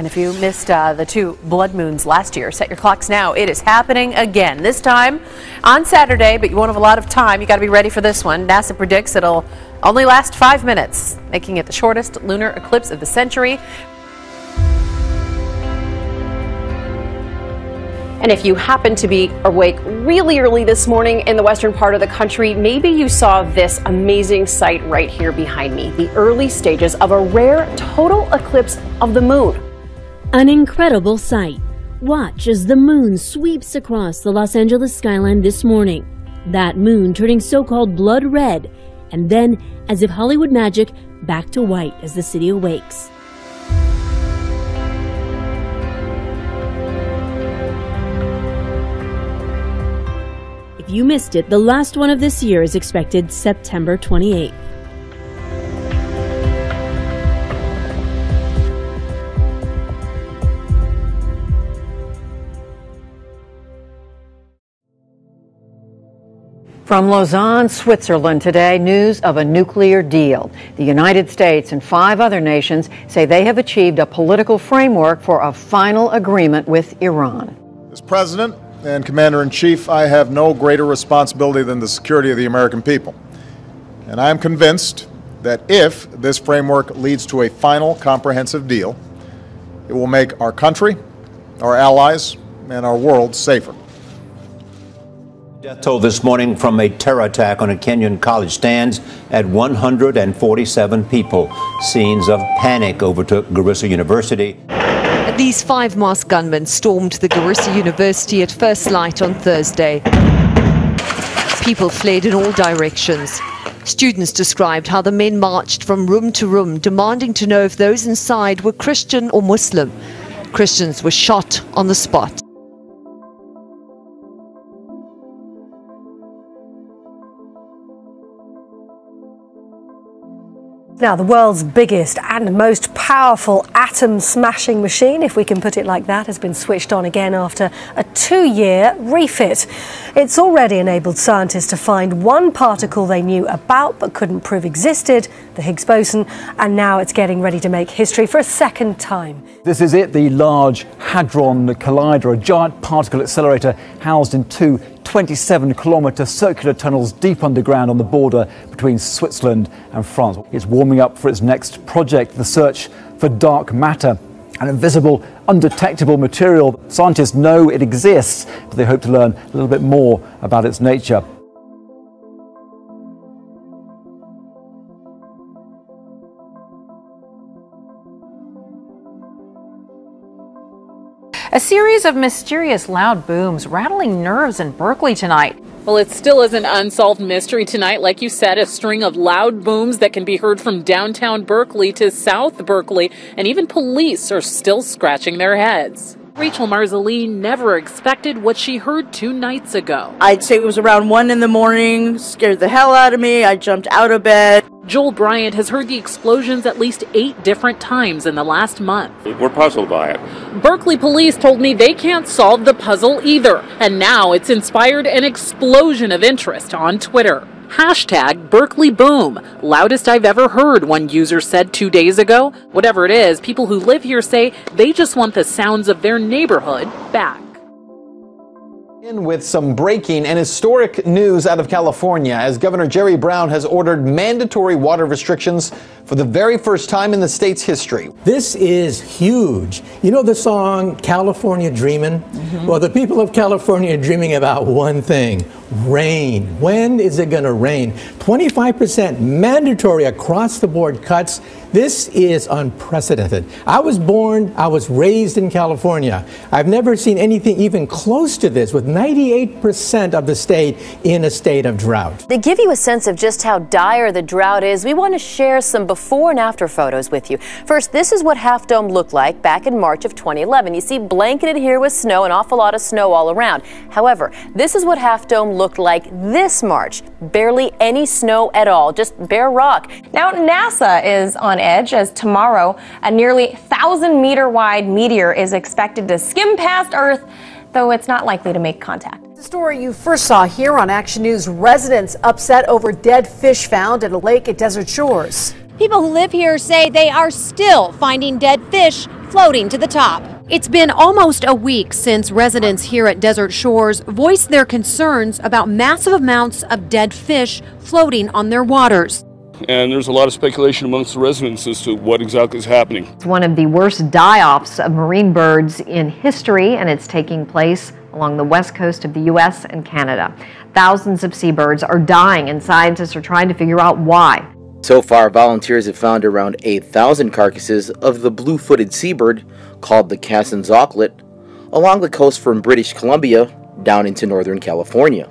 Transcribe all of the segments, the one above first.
And if you missed the two blood moons last year, set your clocks now. It is happening again, this time on Saturday, but you won't have a lot of time. You got to be ready for this one. NASA predicts it'll only last 5 minutes, making it the shortest lunar eclipse of the century. And if you happen to be awake really early this morning in the western part of the country, maybe you saw this amazing sight right here behind me, the early stages of a rare total eclipse of the moon. An incredible sight. Watch as the moon sweeps across the Los Angeles skyline this morning. That moon turning so-called blood red, and then, as if Hollywood magic, back to white as the city awakes. If you missed it, the last one of this year is expected September 28th. From Lausanne, Switzerland today, news of a nuclear deal. The United States and 5 other nations say they have achieved a political framework for a final agreement with Iran. As President and Commander-in-Chief, I have no greater responsibility than the security of the American people. And I am convinced that if this framework leads to a final comprehensive deal, it will make our country, our allies, and our world safer. Death toll this morning from a terror attack on a Kenyan college stands at 147 people. Scenes of panic overtook Garissa University. At least 5 masked gunmen stormed the Garissa University at first light on Thursday. People fled in all directions. Students described how the men marched from room to room, demanding to know if those inside were Christian or Muslim. Christians were shot on the spot. Now, the world's biggest and most powerful atom-smashing machine, if we can put it like that, has been switched on again after a 2-year refit. It's already enabled scientists to find one particle they knew about but couldn't prove existed, the Higgs boson, and now it's getting ready to make history for a second time. This is it, the Large Hadron Collider, a giant particle accelerator housed in 2 27-kilometre circular tunnels deep underground on the border between Switzerland and France. It's warming up for its next project, the search for dark matter, an invisible, undetectable material. Scientists know it exists, but they hope to learn a little bit more about its nature. A series of mysterious loud booms rattling nerves in Berkeley tonight. Well, it still is an unsolved mystery tonight. Like you said, a string of loud booms that can be heard from downtown Berkeley to South Berkeley, and even police are still scratching their heads. Rachel Marzali never expected what she heard 2 nights ago. I'd say it was around 1 in the morning, scared the hell out of me. I jumped out of bed. Joel Bryant has heard the explosions at least 8 different times in the last month. We're puzzled by it. Berkeley police told me they can't solve the puzzle either, and now it's inspired an explosion of interest on Twitter. Hashtag Berkeley Boom, loudest I've ever heard, one user said 2 days ago. Whatever it is, people who live here say they just want the sounds of their neighborhood back. With some breaking and historic news out of California, as Governor Jerry Brown has ordered mandatory water restrictions for the very first time in the state's history. This is huge. You know the song California Dreamin'? Well, the people of California are dreaming about one thing: rain. When is it going to rain? 25% mandatory across the board cuts. This is unprecedented. I was raised in California. I've never seen anything even close to this, with 98% of the state in a state of drought. They give you a sense of just how dire the drought is. We want to share some before and after photos with you. First, this is what Half Dome looked like back in March of 2011. You see blanketed here with snow, an awful lot of snow all around. However, this is what Half Dome looked like this March. Barely any snow at all, just bare rock. Now, NASA is on edge as tomorrow a nearly 1,000-meter wide meteor is expected to skim past Earth, though it's not likely to make contact. The story you first saw here on Action News: residents upset over dead fish found at a lake at Desert Shores. People who live here say they are still finding dead fish floating to the top. It's been almost a week since residents here at Desert Shores voiced their concerns about massive amounts of dead fish floating on their waters. And there's a lot of speculation amongst the residents as to what exactly is happening. It's one of the worst die-offs of marine birds in history, and it's taking place along the west coast of the U.S. and Canada. Thousands of seabirds are dying, and scientists are trying to figure out why. So far, volunteers have found around 8,000 carcasses of the blue-footed seabird called the Cassin's auklet along the coast from British Columbia down into Northern California.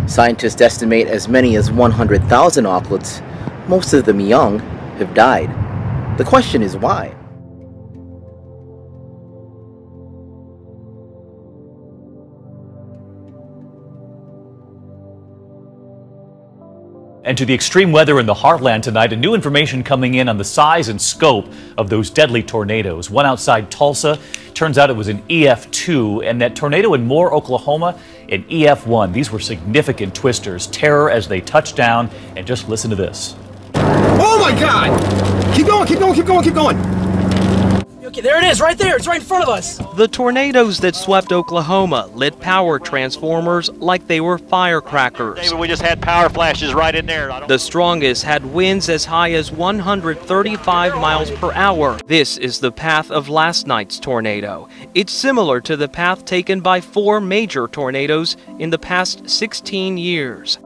Scientists estimate as many as 100,000 auklets, most of them young, have died. The question is why? And to the extreme weather in the heartland tonight, and new information coming in on the size and scope of those deadly tornadoes. One outside Tulsa, turns out it was an EF2, and that tornado in Moore, Oklahoma, an EF1. These were significant twisters, terror as they touched down, and just listen to this. Oh my God! Keep going, keep going, keep going, keep going! Okay, there it is, right there, it's right in front of us! The tornadoes that swept Oklahoma lit power transformers like they were firecrackers. David, we just had power flashes right in there. The strongest had winds as high as 135 miles per hour. This is the path of last night's tornado. It's similar to the path taken by 4 major tornadoes in the past 16 years.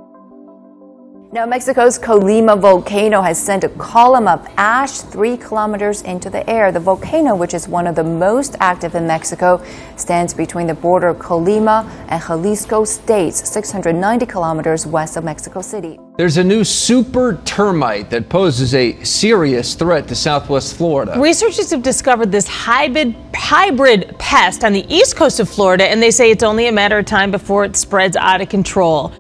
Now, Mexico's Colima volcano has sent a column of ash 3 kilometers into the air. The volcano, which is one of the most active in Mexico, stands between the border of Colima and Jalisco states, 690 kilometers west of Mexico City. There's a new super termite that poses a serious threat to southwest Florida. Researchers have discovered this hybrid pest on the east coast of Florida, and they say it's only a matter of time before it spreads out of control.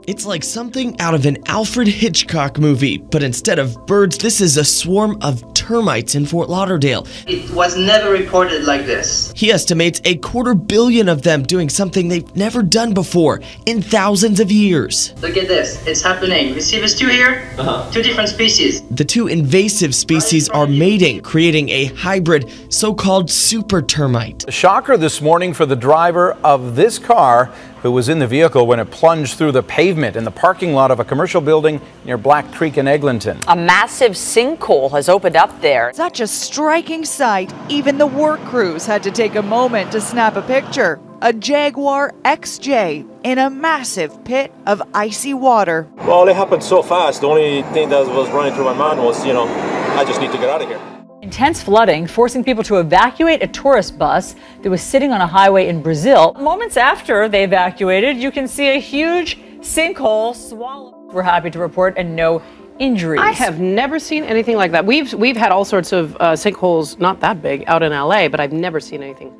It's like something out of an Alfred Hitchcock movie, but instead of birds, this is a swarm of termites in Fort Lauderdale. It was never reported like this. He estimates 250 million of them doing something they've never done before in thousands of years. Look at this, it's happening. You see these 2 here? 2 different species. The 2 invasive species are mating, creating a hybrid so-called super termite. A shocker this morning for the driver of this car who was in the vehicle when it plunged through the pavement in the parking lot of a commercial building near Black Creek in Eglinton. A massive sinkhole has opened up there. Such a striking sight, even the work crews had to take a moment to snap a picture. A Jaguar XJ in a massive pit of icy water. Well, it happened so fast. The only thing that was running through my mind was, I just need to get out of here. Intense flooding forcing people to evacuate a tourist bus that was sitting on a highway in Brazil. Moments after they evacuated, you can see a huge sinkhole swallowed. We're happy to report and no injuries. I have never seen anything like that. We've had all sorts of sinkholes, not that big, out in LA, but I've never seen anything.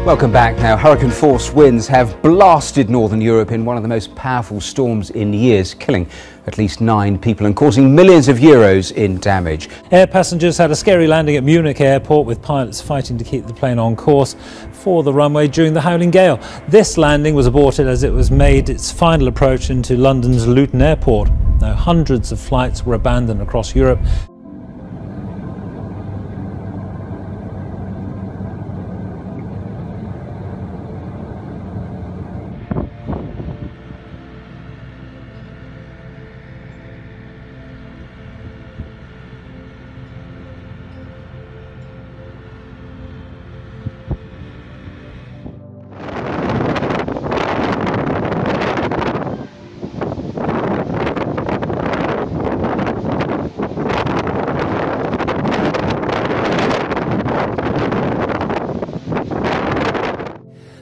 Welcome back now. Hurricane force winds have blasted northern Europe in one of the most powerful storms in years, killing at least 9 people and causing millions of euros in damage. Air passengers had a scary landing at Munich airport with pilots fighting to keep the plane on course for the runway during the howling gale. This landing was aborted as it was made its final approach into London's Luton airport. Now, hundreds of flights were abandoned across Europe.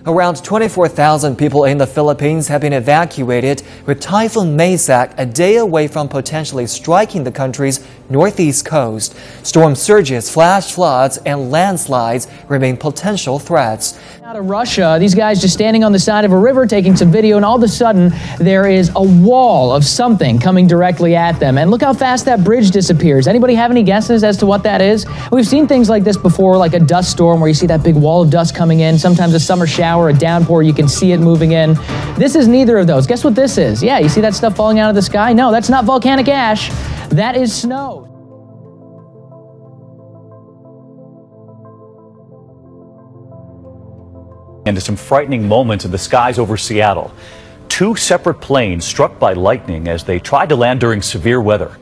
Around 24,000 people in the Philippines have been evacuated, with Typhoon Maysak a day away from potentially striking the country's northeast coast. Storm surges, flash floods, and landslides remain potential threats. Out of Russia, these guys just standing on the side of a river taking some video, and all of a sudden there is a wall of something coming directly at them. And look how fast that bridge disappears. Anybody have any guesses as to what that is? We've seen things like this before, like a dust storm where you see that big wall of dust coming in, sometimes a summer shower, a downpour, you can see it moving in. This is neither of those. Guess what this is? Yeah, you see that stuff falling out of the sky? No, that's not volcanic ash. That is snow. And to some frightening moments in the skies over Seattle. 2 separate planes struck by lightning as they tried to land during severe weather.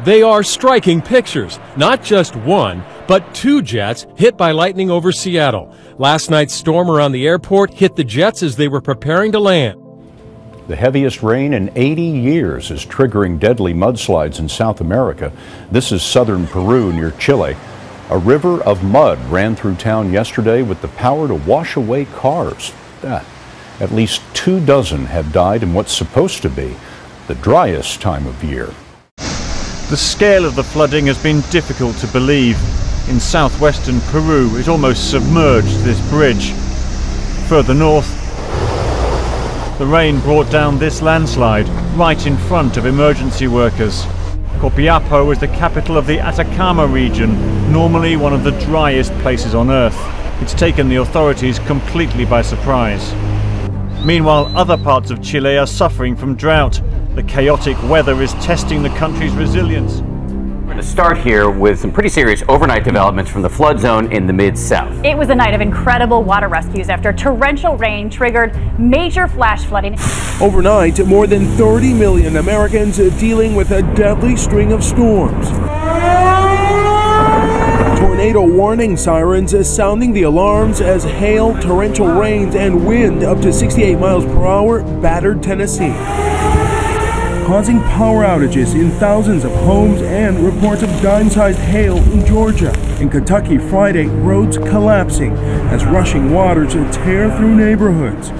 They are striking pictures. Not just one, but 2 jets hit by lightning over Seattle. Last night's storm around the airport hit the jets as they were preparing to land. The heaviest rain in 80 years is triggering deadly mudslides in South America. This is southern Peru near Chile. A river of mud ran through town yesterday with the power to wash away cars. At least 24 have died in what's supposed to be the driest time of year. The scale of the flooding has been difficult to believe. In southwestern Peru, it almost submerged this bridge. Further north, the rain brought down this landslide right in front of emergency workers. Copiapó is the capital of the Atacama region, normally one of the driest places on Earth. It's taken the authorities completely by surprise. Meanwhile, other parts of Chile are suffering from drought. The chaotic weather is testing the country's resilience. We're going to start here with some pretty serious overnight developments from the flood zone in the mid-south. It was a night of incredible water rescues after torrential rain triggered major flash flooding. Overnight, more than 30 million Americans dealing with a deadly string of storms. Tornado warning sirens sounding the alarms as hail, torrential rains, and wind up to 68 miles per hour battered Tennessee, causing power outages in thousands of homes and reports of dime-sized hail in Georgia. In Kentucky Friday, roads collapsing as rushing waters tear through neighborhoods.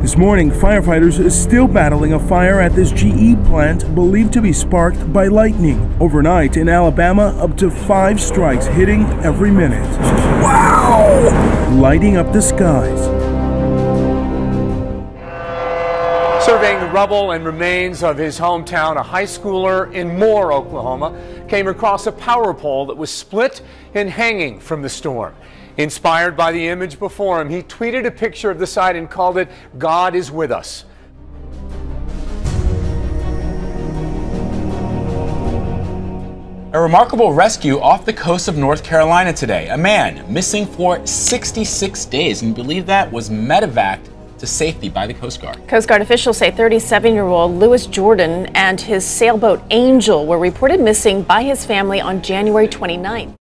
This morning, firefighters are still battling a fire at this GE plant believed to be sparked by lightning. Overnight in Alabama, up to 5 strikes hitting every minute. Wow! Lighting up the skies. Surveying the rubble and remains of his hometown, a high schooler in Moore, Oklahoma, came across a power pole that was split and hanging from the storm. Inspired by the image before him, he tweeted a picture of the site and called it, "God is with us." A remarkable rescue off the coast of North Carolina today. A man missing for 66 days, and believe that was medevaced to safety by the Coast Guard. Coast Guard officials say 37-year-old Lewis Jordan and his sailboat Angel were reported missing by his family on January 29th.